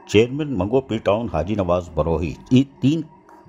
Chairman मंगो पी town Haji Nawaz Barohi 3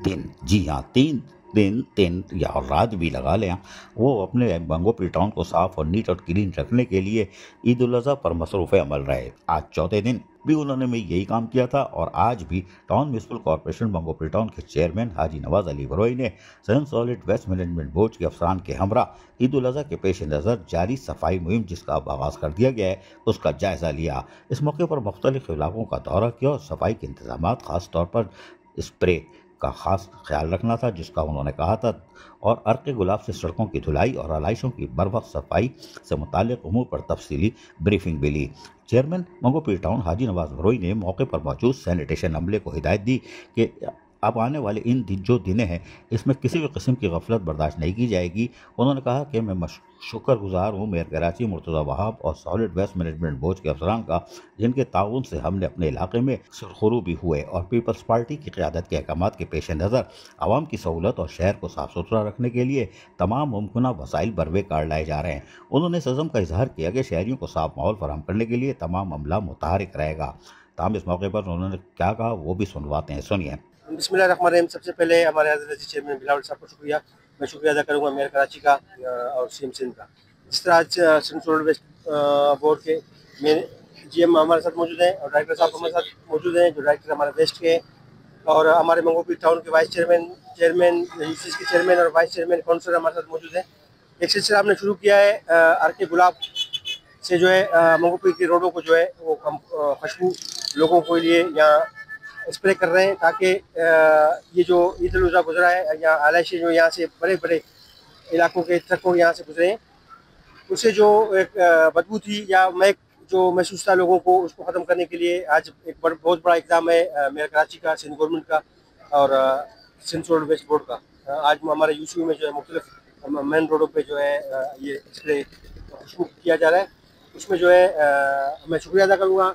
दिन, जी हाँ 3 दिन या रात भी लगा लें, वो अपने मंगो पी टाउन को साफ और नीट और क्लीन रखने के लिए ईद उल अज़हा पर मसरूफ़ अमल रहे। आज चौथे दिन भी उन्होंने यही काम किया था और आज भी टाउन म्यूनसिपल कॉरपोरेशन मंगो पी टाउन के चेयरमैन हाजी नवाज अली बरोही ने Sindh solid waste management board के अफसरान के हमरा ईद उल अज़हा के पेश नज़र जारी सफाई मुहिम जिसका आगाज़ कर दिया गया है उसका जायज़ा लिया। इस मौके पर मुख्तलिफ इलाकों का दौरा किया और सफाई के इंतजाम खास तौर पर स्प्रे का खास ख्याल रखना था जिसका उन्होंने कहा था, और अर्क गुलाब से सड़कों की धुलाई और आलाइशों की बरवक्त सफाई से मुताल्लिक़ उमूर पर तफसीली ब्रीफिंग भी ली। चेयरमैन मंगो पी टाउन हाजी नवाज बरोही ने मौके पर मौजूद सैनिटेशन अमले को हिदायत दी कि अब आने वाले इन जो दिन हैं इसमें किसी भी किस्म की गफलत बर्दाश्त नहीं की जाएगी। उन्होंने कहा कि मैं शुक्रगुजार हूँ मेयर कराची मुर्तज़ा वहाब और सॉलिड वेस्ट मैनेजमेंट बोर्ड के अफसरान का, जिनके ताउन से हमने अपने इलाके में सुरखरू भी हुए और पीपल्स पार्टी की क़यादत के अहकामात के पेश नज़र आवाम की सहूलत और शहर को साफ़ सुथरा रखने के लिए तमाम मुमकिन वसाइल बरवे कार लाए जा रहे हैं। उन्होंने इस अज़म का इजहार किया कि शहरियों को साफ माहौल फराहम करने के लिए तमाम अमला मुतहरिक रहेगा। ताहम इस मौके पर उन्होंने क्या कहा वो भी सुनवाते हैं, सुनिए। बिस्मिल्लाहिर्रहमानिर्रहीम। सबसे पहले हमारे हज़रत चेयरमैन बिलावल साहब को मैं शुक्रिया अदा करूँगा मेयर कराची का और सीएम सिंध का। इस तरह आज सिंध सॉलिड वेस्ट बोर्ड के मेरे जीएम हमारे साथ मौजूद हैं और डायरेक्टर साहब हमारे साथ मौजूद हैं जो डायरेक्टर हमारे वेस्ट के हैं, और हमारे मंगो पी टाउन के वाइस चेयरमैन यूसीसी के चेयरमैन और वाइस चेयरमैन काउंसलर हमारे साथ मौजूद हैं। एक सिलसिला हमने शुरू किया है अर्क गुलाब से जो है मंगो पी की रोडों को जो है वो हम खुशबू लोगों के लिए यहाँ स्प्रे कर रहे हैं ताकि ये जो ईद उल अज़हा गुजरा है या आलाइशें जो यहाँ से बड़े बड़े इलाकों के ट्रकों यहाँ से गुजरे हैं उससे जो एक बदबू थी या महक जो महसूस था लोगों को, उसको ख़त्म करने के लिए आज एक बहुत बड़ा इक़दाम है मेयर कराची का, सिंध गवर्नमेंट का और सिंध सॉलिड वेस्ट बोर्ड का। आज हमारे यूसीयू में जो है मुख्तलिफ मेन रोडों पे जो है ये स्प्रे शुरू किया जा रहा है। उसमें जो है मैं शुक्रिया अदा करूँगा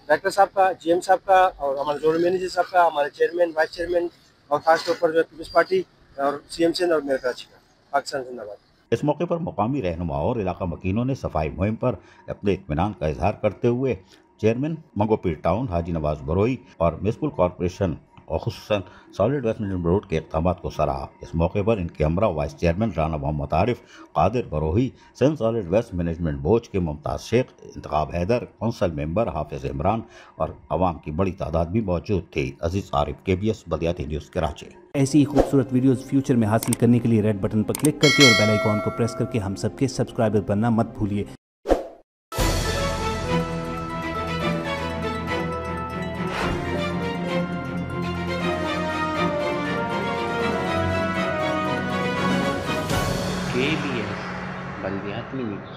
डायरेक्टर साहब का, जीएम साहब का और हमारे जोनल मैनेजर साहब का, हमारे चेयरमैन वाइस चेयरमैन और ख़ास तौर पर जो है पीपल्स पार्टी और सीएम सिंध और मेयर कराची का। पाकिस्तान जिंदाबाद। इस मौके पर मुकामी रहनुमा और इलाका मकीनों ने सफाई मुहिम पर अपने इत्मीनान का इजहार करते हुए चेयरमैन मंगो पी टाउन हाजी नवाज बरोही और म्यूनसिपल कॉरपोरेशन और खुसूसन सॉलिड वेस्ट मैनेजमेंट बोर्ड के इक़दाम को सराहा। इस मौके पर इनके हमरा vice chairman Rana Mohammad Arif, Qadir Barohi, Sindh solid waste management board के मुमताज़ शेख, इंतखाब हैदर, कौंसल मेंबर हाफिज इमरान और अवाम की बड़ी तादाद भी मौजूद थी। अजीज़ आरिफ, KBS बदियाती न्यूज़ कराची। ऐसी ही खूबसूरत वीडियोस फ्यूचर में हासिल करने के लिए रेड बटन पर क्लिक करके और बेल आइकॉन को प्रेस करके हम सबके सब्सक्राइबर बनना मत भूलिए। KBS बल्दियाती न्यूज़।